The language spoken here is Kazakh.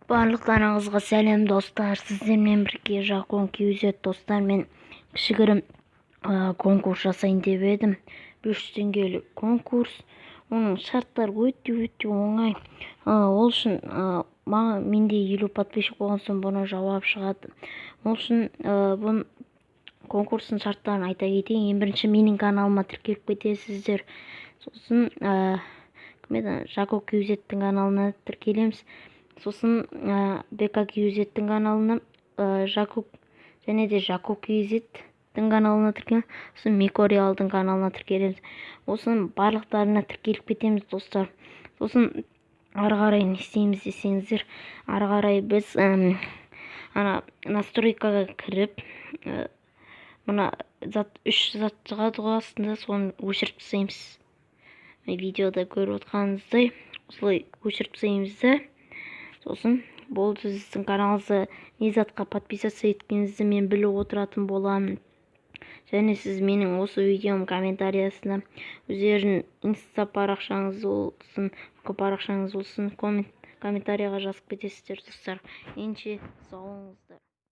Барлықтарыңызға сәлем достар, сіздермен бірге Жакон KZ достар, мен кішігірім конкурс жасайын деп едім. 500 теңгелік конкурс. Оның шарттары өте оңай. Ол үшін менде 50 подписчик болған соң бұны жауап шығады. Ол үшін бұл конкурстың шарттарын айта кетейін. Ең бірінші менің каналыма тіркеліп кетесіздер. Сосын Жакон KZ-тің каналына тіркелеміз. Сосын БК KZ-тің каналына және де Жакон KZ-тің каналына тіркелеміз. Сосын Микореалдың каналына тіркелеміз. Осының барлықтарына тіркеліп кетеміз достар. Сосын ары қарай не істейміз десеңіздер, ары қарай біз настройкаға кіріп, мына үш зат шығады ғой астында, соны өшіріп тастаймыз. Видеода көріп отқаныңыздай осылай өшіріп тастаймыз да. Сосын болды, сіздің каналыңызға не затқа подписаться еткеніңізді мен біліп отыратын боламын. Және сіз менің осы видеом комментариясына өздерінің инста парақшаңыз болсын, парақшаңыз болсын, комментарияға жазып кетесіздер достар. Сау болыңыздар.